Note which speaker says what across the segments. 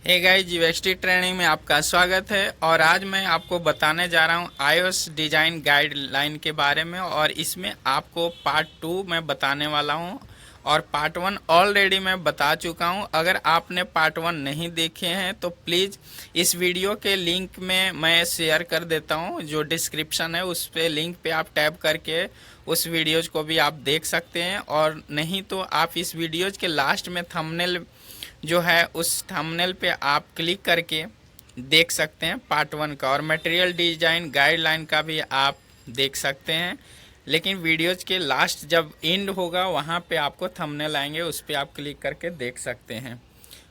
Speaker 1: Hey guys, यूएक्सटी training में आपका स्वागत है। और आज मैं आपको बताने जा रहा हूँ iOS डिजाइन गाइडलाइन के बारे में। और इसमें आपको पार्ट 2 मैं बताने वाला हूँ और पार्ट 1 ऑलरेडी मैं बता चुका हूँ। अगर आपने पार्ट 1 नहीं देखे हैं तो प्लीज़ इस वीडियो के लिंक में मैं शेयर कर देता हूँ, जो डिस्क्रिप्शन है उस पे लिंक पे आप टैप करके उस वीडियोज को भी आप देख सकते हैं। और नहीं तो आप इस वीडियोज के लास्ट में थंबनेल जो है उस थंबनेल पे आप क्लिक करके देख सकते हैं पार्ट 1 का, और मटेरियल डिजाइन गाइडलाइन का भी आप देख सकते हैं। लेकिन वीडियोज के लास्ट जब एंड होगा वहाँ पे आपको थंबनेल आएंगे, उस पर आप क्लिक करके देख सकते हैं।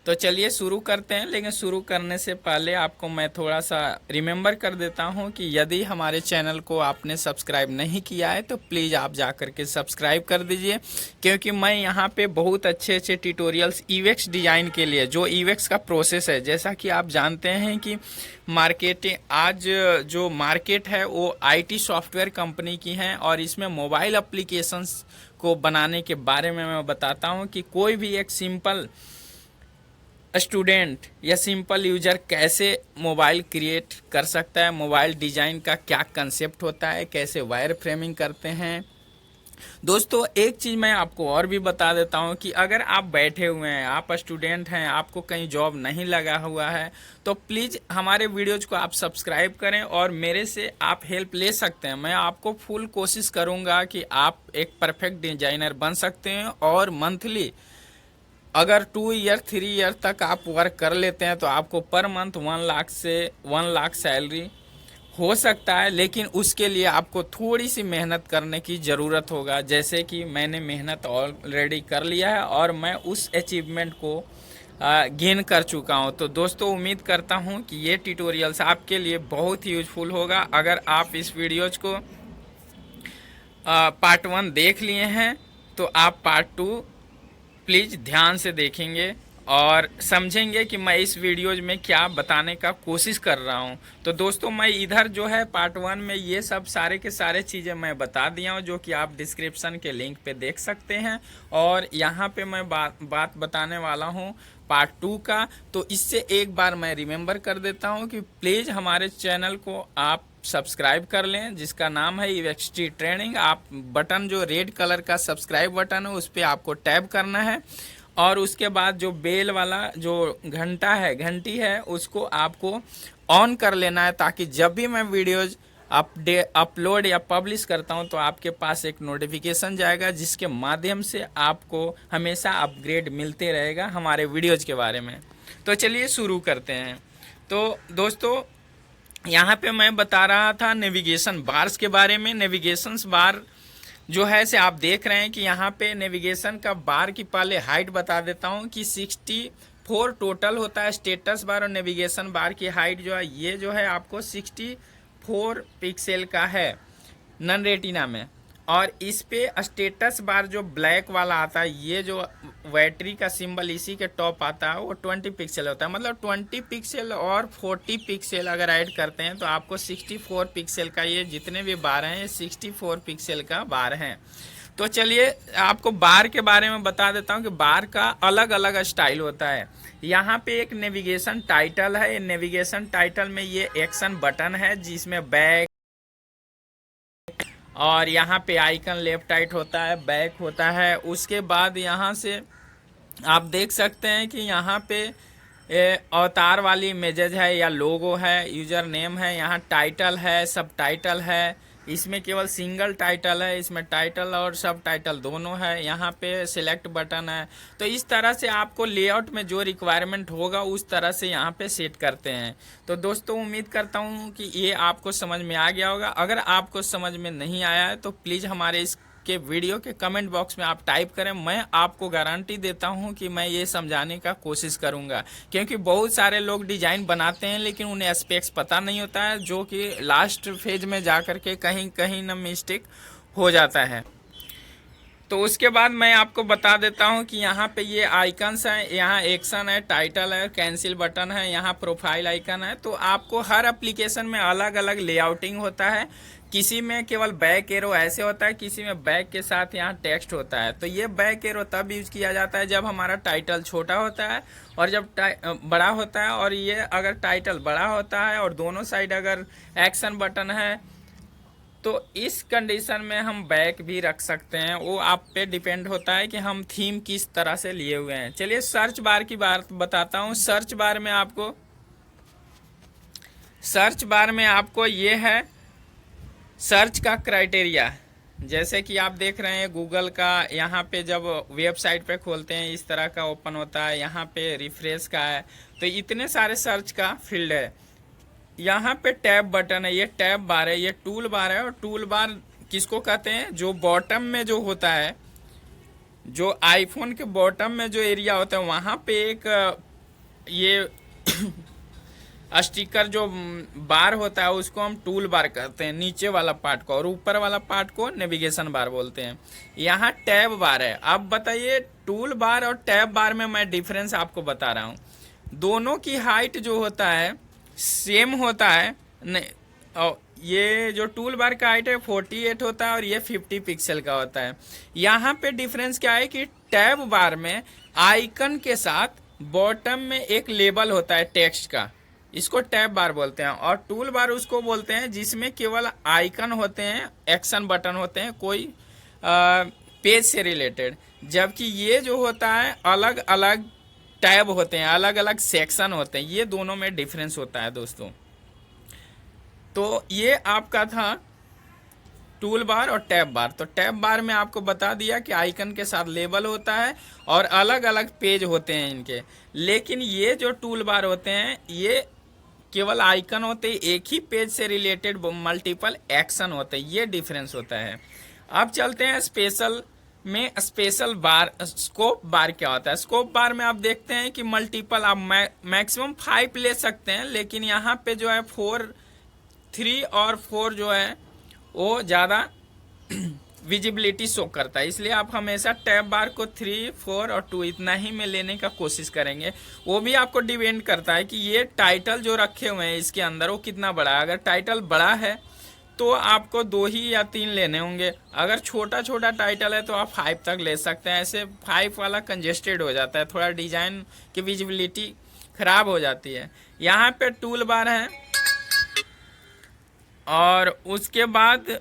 Speaker 1: तो चलिए शुरू करते हैं। लेकिन शुरू करने से पहले आपको मैं थोड़ा सा रिमेम्बर कर देता हूं कि यदि हमारे चैनल को आपने सब्सक्राइब नहीं किया है तो प्लीज़ आप जा कर के सब्सक्राइब कर दीजिए, क्योंकि मैं यहां पे बहुत अच्छे अच्छे ट्यूटोरियल्स ईवेक्स डिज़ाइन के लिए, जो ईवेक्स का प्रोसेस है, जैसा कि आप जानते हैं कि आज जो मार्केट है वो आईटी सॉफ्टवेयर कंपनी की है, और इसमें मोबाइल एप्लीकेशंस को बनाने के बारे में मैं बताता हूं कि कोई भी एक सिंपल स्टूडेंट या सिंपल यूजर कैसे मोबाइल क्रिएट कर सकता है, मोबाइल डिजाइन का क्या कंसेप्ट होता है, कैसे वायर फ्रेमिंग करते हैं। दोस्तों, एक चीज़ मैं आपको और भी बता देता हूं कि अगर आप बैठे हुए हैं, आप स्टूडेंट हैं, आपको कहीं जॉब नहीं लगा हुआ है, तो प्लीज़ हमारे वीडियोज को आप सब्सक्राइब करें और मेरे से आप हेल्प ले सकते हैं। मैं आपको फुल कोशिश करूंगा कि आप एक परफेक्ट डिजाइनर बन सकते हैं, और मंथली अगर 2 ईयर 3 ईयर तक आप वर्क कर लेते हैं तो आपको पर मंथ 1 लाख से 1 लाख सैलरी हो सकता है। लेकिन उसके लिए आपको थोड़ी सी मेहनत करने की ज़रूरत होगा, जैसे कि मैंने मेहनत ऑलरेडी कर लिया है और मैं उस अचीवमेंट को गेन कर चुका हूं। तो दोस्तों, उम्मीद करता हूं कि ये ट्यूटोरियल्स आपके लिए बहुत ही यूजफुल होगा। अगर आप इस वीडियोज को पार्ट 1 देख लिए हैं तो आप पार्ट 2 प्लीज़ ध्यान से देखेंगे और समझेंगे कि मैं इस वीडियोज में क्या बताने का कोशिश कर रहा हूं। तो दोस्तों, मैं इधर जो है पार्ट 1 में ये सब सारे के सारे चीज़ें मैं बता दिया हूं, जो कि आप डिस्क्रिप्शन के लिंक पे देख सकते हैं। और यहाँ पे मैं बात बताने वाला हूं पार्ट 2 का। तो इससे एक बार मैं रिमेम्बर कर देता हूं कि प्लीज़ हमारे चैनल को आप सब्सक्राइब कर लें, जिसका नाम है यूएक्सटी ट्रेनिंग। आप बटन, जो रेड कलर का सब्सक्राइब बटन है, उस पर आपको टैप करना है, और उसके बाद जो बेल वाला जो घंटी है, उसको आपको ऑन कर लेना है, ताकि जब भी मैं वीडियोज अपलोड या पब्लिश करता हूं तो आपके पास एक नोटिफिकेशन जाएगा, जिसके माध्यम से आपको हमेशा अपग्रेड मिलते रहेगा हमारे वीडियोज के बारे में। तो चलिए शुरू करते हैं। तो दोस्तों, यहाँ पे मैं बता रहा था नेविगेशन बार्स के बारे में। नेविगेशन बार जो है से आप देख रहे हैं कि यहाँ पे नेविगेशन का बार की पहले हाइट बता देता हूँ कि 64 टोटल होता है स्टेटस बार, और नेविगेशन बार की हाइट जो है ये जो है आपको 64 पिक्सल का है नन रेटिना में। और इस पे स्टेटस बार जो ब्लैक वाला आता है, ये जो बैटरी का सिंबल इसी के टॉप आता है, वो 20 पिक्सल होता है। मतलब 20 पिक्सल और 40 पिक्सल अगर ऐड करते हैं तो आपको 64 पिक्सल का, ये जितने भी बार हैं ये 64 पिक्सल का बार हैं। तो चलिए आपको बार के बारे में बता देता हूँ कि बार का अलग अलग स्टाइल होता है। यहाँ पे एक नेविगेशन टाइटल है। नेविगेशन टाइटल में ये एक्शन बटन है, जिसमें बैक, और यहाँ पे आइकन लेफ्ट राइट होता है, बैक होता है। उसके बाद यहाँ से आप देख सकते हैं कि यहाँ पे अवतार वाली इमेजेज है या लोगो है, यूजर नेम है, यहाँ टाइटल है, सब टाइटल है। इसमें केवल सिंगल टाइटल है, इसमें टाइटल और सब टाइटल दोनों है। यहाँ पे सिलेक्ट बटन है। तो इस तरह से आपको लेआउट में जो रिक्वायरमेंट होगा उस तरह से यहाँ पे सेट करते हैं। तो दोस्तों, उम्मीद करता हूँ कि ये आपको समझ में आ गया होगा। अगर आपको समझ में नहीं आया है तो प्लीज़ हमारे इस के वीडियो के कमेंट बॉक्स में आप टाइप करें। मैं आपको गारंटी देता हूं कि मैं ये समझाने का कोशिश करूंगा, क्योंकि बहुत सारे लोग डिजाइन बनाते हैं लेकिन उन्हें एस्पेक्ट्स पता नहीं होता है, जो कि लास्ट फेज में जाकर के कहीं कहीं ना मिस्टेक हो जाता है। तो उसके बाद मैं आपको बता देता हूं कि यहाँ पे ये आइकन्स हैं, यहाँ एक्शन है, टाइटल है, कैंसिल बटन है, यहाँ प्रोफाइल आइकन है। तो आपको हर एप्लीकेशन में अलग अलग लेआउटिंग होता है। किसी में केवल बैक एरो ऐसे होता है, किसी में बैक के साथ यहाँ टेक्स्ट होता है। तो ये बैक एरो तब यूज किया जाता है जब हमारा टाइटल छोटा होता है और जब बड़ा होता है। और ये अगर टाइटल बड़ा होता है और दोनों साइड अगर एक्शन बटन है तो इस कंडीशन में हम बैक भी रख सकते हैं। वो आप पे डिपेंड होता है कि हम थीम किस तरह से लिए हुए हैं। चलिए सर्च बार की बात बताता हूँ। सर्च बार में आपको ये है सर्च का क्राइटेरिया। जैसे कि आप देख रहे हैं गूगल का, यहाँ पे जब वेबसाइट पे खोलते हैं इस तरह का ओपन होता है, यहाँ पे रिफ्रेश का है। तो इतने सारे सर्च का फील्ड है। यहाँ पे टैब बटन है, ये टैब बार है, ये टूल बार है। और टूल बार किसको कहते हैं? जो बॉटम में जो होता है, जो आईफोन के बॉटम में जो एरिया होता है वहाँ पे एक ये स्टिकर जो बार होता है उसको हम टूल बार कहते हैं, नीचे वाला पार्ट को, और ऊपर वाला पार्ट को नेविगेशन बार बोलते हैं। यहाँ टैब बार है। अब बताइए टूल बार और टैब बार में मैं डिफरेंस आपको बता रहा हूँ। दोनों की हाइट जो होता है सेम होता है। नहीं, और ये जो टूल बार का हाइट है 48 होता है और ये 50 पिक्सल का होता है। यहाँ पे डिफरेंस क्या है कि टैब बार में आइकन के साथ बॉटम में एक लेबल होता है टेक्स्ट का, इसको टैब बार बोलते हैं। और टूल बार उसको बोलते हैं जिसमें केवल आइकन होते हैं, एक्शन बटन होते हैं कोई पेज से रिलेटेड। जबकि ये जो होता है अलग अलग टैब होते हैं, अलग अलग सेक्शन होते हैं। ये दोनों में डिफरेंस होता है दोस्तों। तो ये आपका था टूल बार और टैब बार। तो टैब बार में आपको बता दिया कि आइकन के साथ लेबल होता है और अलग अलग पेज होते हैं इनके। लेकिन ये जो टूल बार होते हैं ये केवल आइकन होते हैं, एक ही पेज से रिलेटेड मल्टीपल एक्शन होते हैं। ये डिफरेंस होता है। अब चलते हैं स्पेशल में। स्पेशल बार, स्कोप बार क्या होता है? स्कोप बार में आप देखते हैं कि मल्टीपल आप मैक्सिमम 5 ले सकते हैं, लेकिन यहाँ पे जो है 3 और 4 जो है वो ज़्यादा विजिबिलिटी शो करता है। इसलिए आप हमेशा टैब बार को 3, 4 और 2 इतना ही में लेने का कोशिश करेंगे। वो भी आपको डिपेंड करता है कि ये टाइटल जो रखे हुए हैं इसके अंदर वो कितना बड़ा है। अगर टाइटल बड़ा है तो आपको 2 ही या 3 लेने होंगे। अगर छोटा छोटा टाइटल है तो आप 5 तक ले सकते हैं। ऐसे 5 वाला कंजेस्टेड हो जाता है, थोड़ा डिजाइन की विजिबिलिटी खराब हो जाती है। यहाँ पे टूल बार है और उसके बाद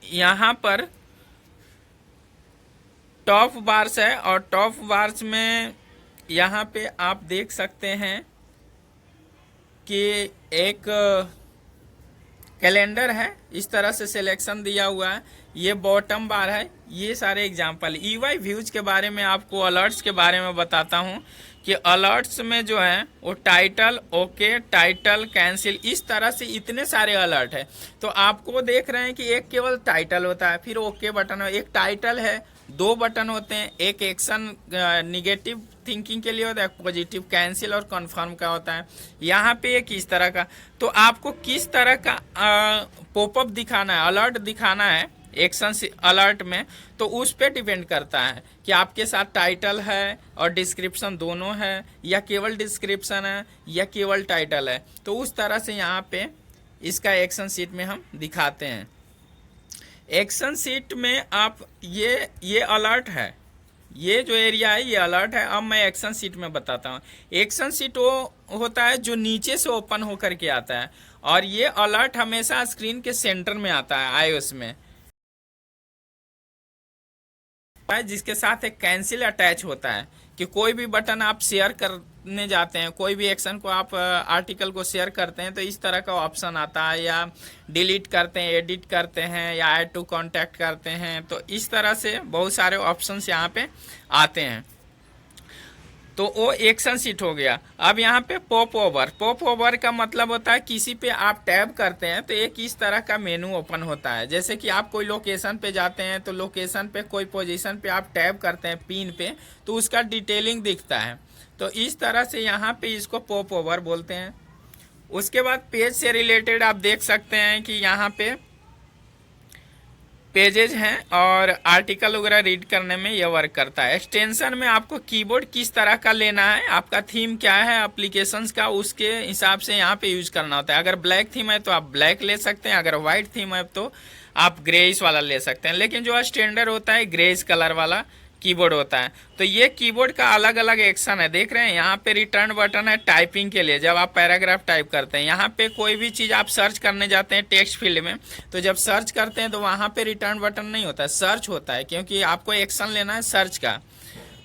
Speaker 1: यहाँ पर टॉप बार्स है। और टॉप बार्स में यहाँ पे आप देख सकते हैं कि एक कैलेंडर है, इस तरह से सिलेक्शन दिया हुआ है। ये बॉटम बार है। ये सारे एग्जांपल ईवाई व्यूज के बारे में, आपको अलर्ट्स के बारे में बताता हूँ कि अलर्ट्स में जो है वो टाइटल, ओके, टाइटल, कैंसिल, इस तरह से इतने सारे अलर्ट है। तो आपको देख रहे हैं कि एक केवल टाइटल होता है, फिर ओके बटन है, एक टाइटल है, 2 बटन होते हैं, एक एक्शन निगेटिव थिंकिंग के लिए होता है, पॉजिटिव, कैंसिल और कंफर्म का होता है। यहाँ पे एक इस तरह का। तो आपको किस तरह का पॉपअप दिखाना है, अलर्ट दिखाना है एक्शन अलर्ट में, तो उस पे डिपेंड करता है कि आपके साथ टाइटल है और डिस्क्रिप्शन दोनों है, या केवल डिस्क्रिप्शन है, या केवल टाइटल है। तो उस तरह से यहाँ पे इसका एक्शन शीट में हम दिखाते हैं। एक्शन शीट में आप ये अलर्ट है, ये जो एरिया है ये अलर्ट है। अब मैं एक्शन शीट में बताता हूँ। एक्शन शीट वो होता है जो नीचे से ओपन होकर के आता है, और ये अलर्ट हमेशा स्क्रीन के सेंटर में आता है आईओएस में, जिसके साथ एक कैंसिल अटैच होता है कि कोई भी बटन आप शेयर करने जाते हैं, कोई भी एक्शन को आप आर्टिकल को शेयर करते हैं तो इस तरह का ऑप्शन आता है, या डिलीट करते हैं, एडिट करते हैं, या ऐड टू कॉन्टैक्ट करते हैं। तो इस तरह से बहुत सारे ऑप्शंस यहाँ पे आते हैं। तो वो एक्शन शीट हो गया। अब यहाँ पे पॉप ओवर का मतलब होता है किसी पे आप टैब करते हैं तो एक इस तरह का मेनू ओपन होता है। जैसे कि आप कोई लोकेशन पे जाते हैं तो लोकेशन पे कोई पोजीशन पे आप टैब करते हैं पिन पे, तो उसका डिटेलिंग दिखता है। तो इस तरह से यहाँ पे इसको पॉप ओवर बोलते हैं। उसके बाद पेज से रिलेटेड आप देख सकते हैं कि यहाँ पे पेजेज हैं और आर्टिकल वगैरह रीड करने में यह वर्क करता है। एक्सटेंशन में आपको कीबोर्ड किस तरह का लेना है, आपका थीम क्या है एप्लीकेशंस का, उसके हिसाब से यहाँ पे यूज करना होता है। अगर ब्लैक थीम है तो आप ब्लैक ले सकते हैं, अगर व्हाइट थीम है तो आप ग्रेइश वाला ले सकते हैं। लेकिन जो स्टैंडर्ड होता है ग्रेइश कलर वाला कीबोर्ड होता है। तो ये कीबोर्ड का अलग अलग एक्शन है, देख रहे हैं। यहाँ पे रिटर्न बटन है टाइपिंग के लिए, जब आप पैराग्राफ टाइप करते हैं। यहाँ पे कोई भी चीज़ आप सर्च करने जाते हैं टेक्स्ट फील्ड में, तो जब सर्च करते हैं तो वहाँ पे रिटर्न बटन नहीं होता है, सर्च होता है, क्योंकि आपको एक्शन लेना है सर्च का।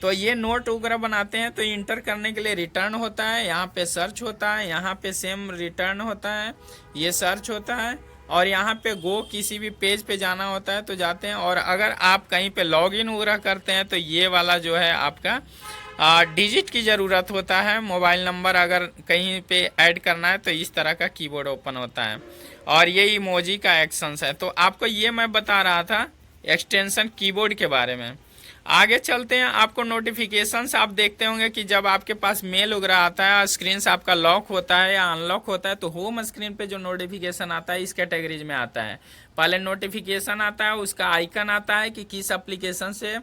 Speaker 1: तो ये नोट वगैरह बनाते हैं तो इंटर करने के लिए रिटर्न होता है, यहाँ पे सर्च होता है, यहाँ पे सेम रिटर्न होता है, ये सर्च होता है, और यहाँ पे गो किसी भी पेज पे जाना होता है तो जाते हैं। और अगर आप कहीं पे लॉगिन वगैरह करते हैं तो ये वाला जो है आपका डिजिट की ज़रूरत होता है, मोबाइल नंबर अगर कहीं पे ऐड करना है तो इस तरह का कीबोर्ड ओपन होता है। और ये इमोजी का एक्शंस है। तो आपको ये मैं बता रहा था एक्सटेंशन कीबोर्ड के बारे में। आगे चलते हैं। आपको नोटिफिकेशंस आप देखते होंगे कि जब आपके पास मेल वगैरह आता है, स्क्रीन से आपका लॉक होता है या अनलॉक होता है, तो होम स्क्रीन पे जो नोटिफिकेशन आता है इस कैटेगरीज में आता है। पहले नोटिफिकेशन आता है, उसका आइकन आता है कि किस एप्लीकेशन से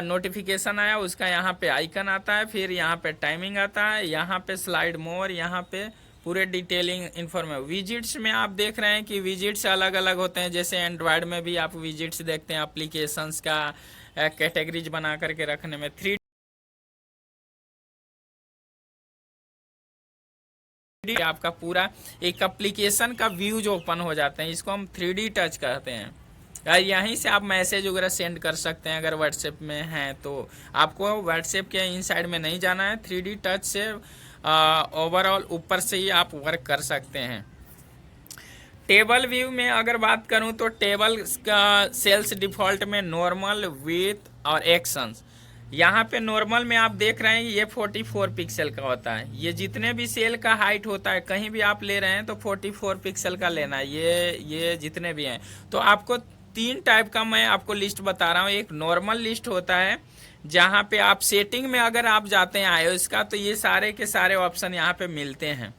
Speaker 1: नोटिफिकेशन आया, उसका यहाँ पे आइकन आता है, फिर यहाँ पे टाइमिंग आता है, यहाँ पे स्लाइड मोर, यहाँ पे पूरे डिटेलिंग इन्फॉर्मेशन। विजिट्स में आप देख रहे हैं कि विजिट्स अलग अलग होते हैं, जैसे एंड्रॉयड में भी आप विजिट्स देखते हैं एप्लीकेशंस का कैटेगरीज बना करके रखने में। 3D आपका पूरा एक एप्लीकेशन का व्यू जो ओपन हो जाते हैं, इसको हम 3D टच कहते हैं। यहीं से आप मैसेज वगैरह सेंड कर सकते हैं अगर व्हाट्सएप में हैं तो। आपको व्हाट्सएप के इन साइड में नहीं जाना है, 3D टच से ओवरऑल ऊपर से ही आप वर्क कर सकते हैं। टेबल व्यू में अगर बात करूं तो टेबल का सेल्स डिफॉल्ट में नॉर्मल, विथ और एक्शंस। यहाँ पे नॉर्मल में आप देख रहे हैं ये 44 पिक्सल का होता है। ये जितने भी सेल का हाइट होता है कहीं भी आप ले रहे हैं तो 44 पिक्सल का लेना है। ये जितने भी हैं तो आपको 3 टाइप का मैं आपको लिस्ट बता रहा हूँ। एक नॉर्मल लिस्ट होता है जहाँ पे आप सेटिंग में अगर आप जाते हैं iOS का तो ये सारे के सारे ऑप्शन यहाँ पे मिलते हैं।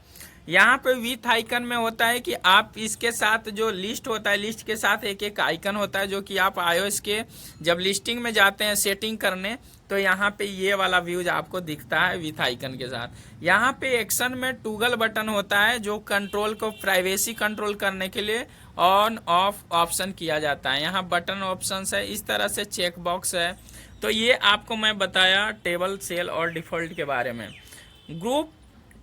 Speaker 1: यहाँ पे विथ आइकन में होता है कि आप इसके साथ जो लिस्ट होता है, लिस्ट के साथ एक एक आइकन होता है जो कि आप iOS के जब लिस्टिंग में जाते हैं सेटिंग करने तो यहाँ पे ये वाला व्यूज आपको दिखता है विथ आइकन के साथ। यहाँ पे एक्शन में टूगल बटन होता है जो कंट्रोल को प्राइवेसी कंट्रोल करने के लिए ऑन ऑफ ऑप्शन किया जाता है। यहाँ बटन ऑप्शन है, इस तरह से चेक बॉक्स है। तो ये आपको मैं बताया टेबल, सेल और डिफॉल्ट के बारे में। ग्रुप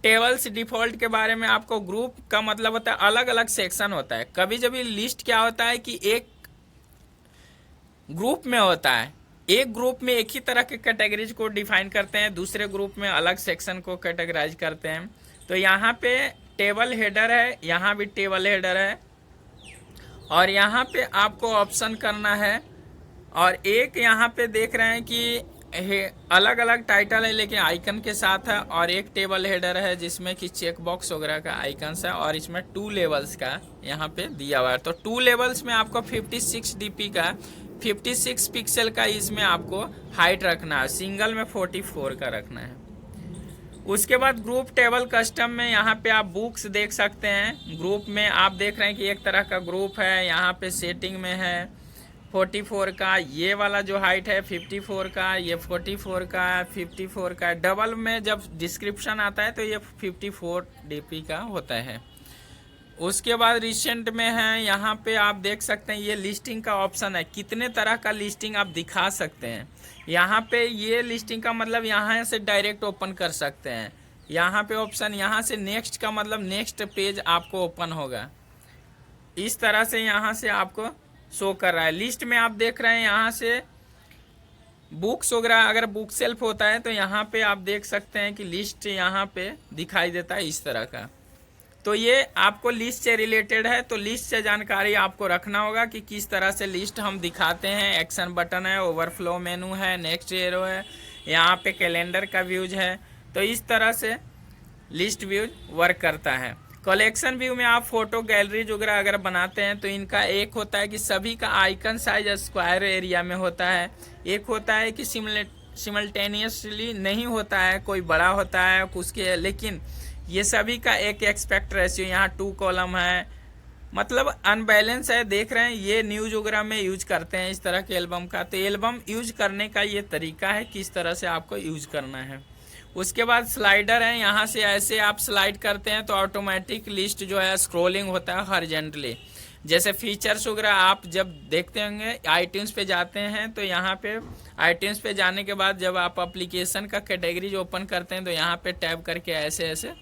Speaker 1: टेबल्स डिफॉल्ट के बारे में आपको ग्रुप का मतलब होता है अलग अलग सेक्शन होता है। कभी जब लिस्ट क्या होता है कि एक ग्रुप में होता है, एक ग्रुप में एक ही तरह के कैटेगरीज को डिफाइन करते हैं, दूसरे ग्रुप में अलग सेक्शन को कैटेगराइज करते हैं। तो यहाँ पे टेबल हेडर है, यहाँ भी टेबल हेडर है, और यहाँ पे आपको ऑप्शन करना है। और एक यहाँ पे देख रहे हैं कि अलग अलग टाइटल है लेकिन आइकन के साथ है, और एक टेबल हेडर है जिसमें कि चेक बॉक्स वगैरह का आइकन है, और इसमें 2 लेवल्स का यहाँ पे दिया हुआ है। तो 2 लेवल्स में आपको 56 dp का 56 पिक्सल का इसमें आपको हाइट रखना है, सिंगल में 44 का रखना है। उसके बाद ग्रुप टेबल कस्टम में यहाँ पे आप बुक्स देख सकते हैं। ग्रुप में आप देख रहे हैं कि एक तरह का ग्रुप है, यहाँ पे सेटिंग में है 44 का, ये वाला जो हाइट है 54 का, ये 44 का, 54 का। डबल में जब डिस्क्रिप्शन आता है तो ये 54 dp का होता है। उसके बाद रिसेंट में है, यहाँ पे आप देख सकते हैं ये लिस्टिंग का ऑप्शन है, कितने तरह का लिस्टिंग आप दिखा सकते हैं। यहाँ पे ये लिस्टिंग का मतलब यहाँ से डायरेक्ट ओपन कर सकते हैं। यहाँ पे ऑप्शन, यहाँ से नेक्स्ट का मतलब नेक्स्ट पेज आपको ओपन होगा। इस तरह से यहाँ से आपको शो कर रहा है। लिस्ट में आप देख रहे हैं यहाँ से बुक्स वगैरह, अगर बुक सेल्फ होता है तो यहाँ पे आप देख सकते हैं कि लिस्ट यहाँ पे दिखाई देता है इस तरह का। तो ये आपको लिस्ट से रिलेटेड है, तो लिस्ट से जानकारी आपको रखना होगा कि किस तरह से लिस्ट हम दिखाते हैं। एक्शन बटन है, ओवरफ्लो मेनू है, नेक्स्ट एरो है, यहाँ पे कैलेंडर का व्यूज है। तो इस तरह से लिस्ट व्यूज वर्क करता है। कलेक्शन व्यू में आप फोटो गैलरीज वगैरह अगर बनाते हैं तो इनका एक होता है कि सभी का आइकन साइज स्क्वायर एरिया में होता है, एक होता है कि सिमल्टेनियसली नहीं होता है, कोई बड़ा होता है उसके, लेकिन ये सभी का एक एक्सपेक्ट रेशियो, यहाँ 2 कॉलम है, मतलब अनबैलेंस है। देख रहे हैं ये न्यूज वगैरह में यूज करते हैं इस तरह के एल्बम का। तो एल्बम यूज करने का ये तरीका है, किस तरह से आपको यूज करना है। उसके बाद स्लाइडर है, यहाँ से ऐसे आप स्लाइड करते हैं तो ऑटोमेटिक लिस्ट जो है स्क्रोलिंग होता है हॉरिजॉन्टली। जैसे फीचर्स वगैरह आप जब देखते होंगे आईट्यून्स पे जाते हैं तो यहाँ पे आईट्यून्स पे जाने के बाद जब आप एप्लीकेशन का कैटेगरीज ओपन करते हैं तो यहाँ पे टैब करके ऐसे ऐसे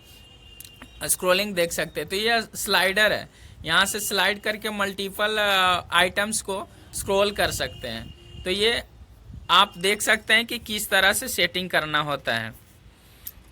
Speaker 1: स्क्रोलिंग देख सकते हैं। तो ये स्लाइडर है, यहाँ से स्लाइड करके मल्टीपल आइटम्स को स्क्रॉल कर सकते हैं। तो ये आप देख सकते हैं कि किस तरह से सेटिंग करना होता है।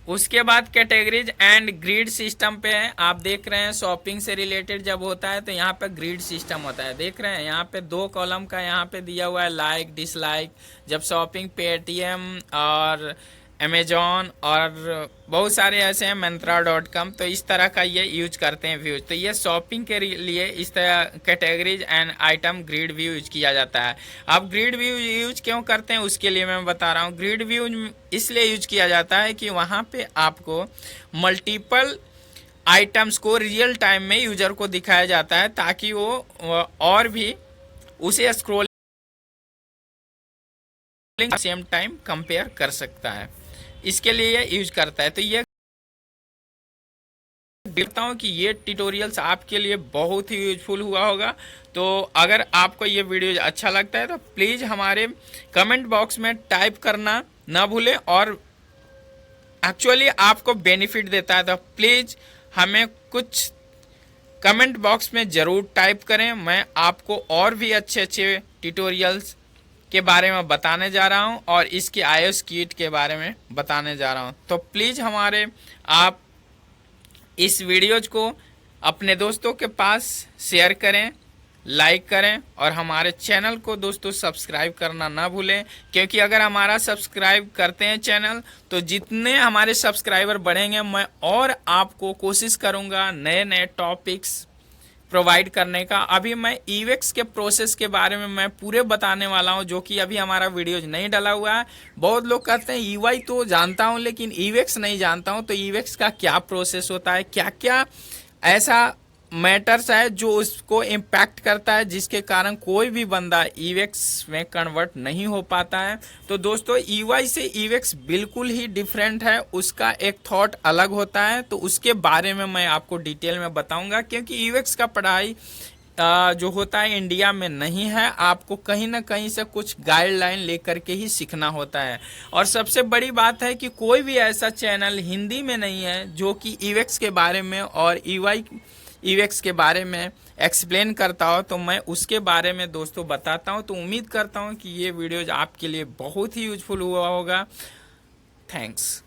Speaker 1: उसके बाद कैटेगरीज एंड ग्रिड सिस्टम पे है। आप देख रहे हैं शॉपिंग से रिलेटेड जब होता है तो यहाँ पे ग्रिड सिस्टम होता है। देख रहे हैं यहाँ पे 2 कॉलम का यहाँ पे दिया हुआ है, लाइक डिसलाइक। जब शॉपिंग पेटीएम और अमेजॉन और बहुत सारे ऐसे हैं Myntra.com, तो इस तरह का ये यूज करते हैं व्यूज। तो ये शॉपिंग के लिए इस तरह categories and item grid view use किया जाता है। अब ग्रिड व्यू यूज क्यों करते हैं उसके लिए मैं बता रहा हूँ। ग्रिड व्यू इसलिए यूज किया जाता है कि वहाँ पे आपको मल्टीपल आइटम्स को रियल टाइम में यूजर को दिखाया जाता है ताकि वो और भी उसे स्क्रॉलिंग सेम टाइम कंपेयर कर सकता है, इसके लिए यूज करता है। तो ये देखता हूँ कि ये ट्यूटोरियल्स आपके लिए बहुत ही यूजफुल हुआ होगा। तो अगर आपको ये वीडियो अच्छा लगता है तो प्लीज़ हमारे कमेंट बॉक्स में टाइप करना ना भूलें, और एक्चुअली आपको बेनिफिट देता है तो प्लीज़ हमें कुछ कमेंट बॉक्स में ज़रूर टाइप करें। मैं आपको और भी अच्छे अच्छे ट्यूटोरियल्स के बारे में बताने जा रहा हूं और इसकी iOS किट के बारे में बताने जा रहा हूं। तो प्लीज़ आप इस वीडियोज को अपने दोस्तों के पास शेयर करें, लाइक करें, और हमारे चैनल को दोस्तों सब्सक्राइब करना ना भूलें, क्योंकि अगर हमारा सब्सक्राइब करते हैं चैनल तो जितने हमारे सब्सक्राइबर बढ़ेंगे मैं और आपको कोशिश करूंगा नए नए टॉपिक्स प्रोवाइड करने का। अभी मैं ईवेक्स के प्रोसेस के बारे में मैं पूरे बताने वाला हूं, जो कि अभी हमारा वीडियोज नहीं डाला हुआ है। बहुत लोग कहते हैं ईवाई तो जानता हूं लेकिन ईवेक्स नहीं जानता हूं। तो ईवेक्स का क्या प्रोसेस होता है, क्या क्या ऐसा मैटर्स है जो उसको इम्पैक्ट करता है जिसके कारण कोई भी बंदा ईवेक्स में कन्वर्ट नहीं हो पाता है। तो दोस्तों ईवाई से ईवेक्स बिल्कुल ही डिफरेंट है, उसका एक थॉट अलग होता है। तो उसके बारे में मैं आपको डिटेल में बताऊंगा, क्योंकि ईवेक्स का पढ़ाई जो होता है इंडिया में नहीं है। आपको कहीं ना कहीं से कुछ गाइडलाइन लेकर के ही सीखना होता है। और सबसे बड़ी बात है कि कोई भी ऐसा चैनल हिंदी में नहीं है जो कि ईवेक्स के बारे में और ईवेक्स के बारे में एक्सप्लेन करता हो। तो मैं उसके बारे में दोस्तों बताता हूं। तो उम्मीद करता हूं कि ये वीडियोज आपके लिए बहुत ही यूजफुल हुआ होगा। थैंक्स।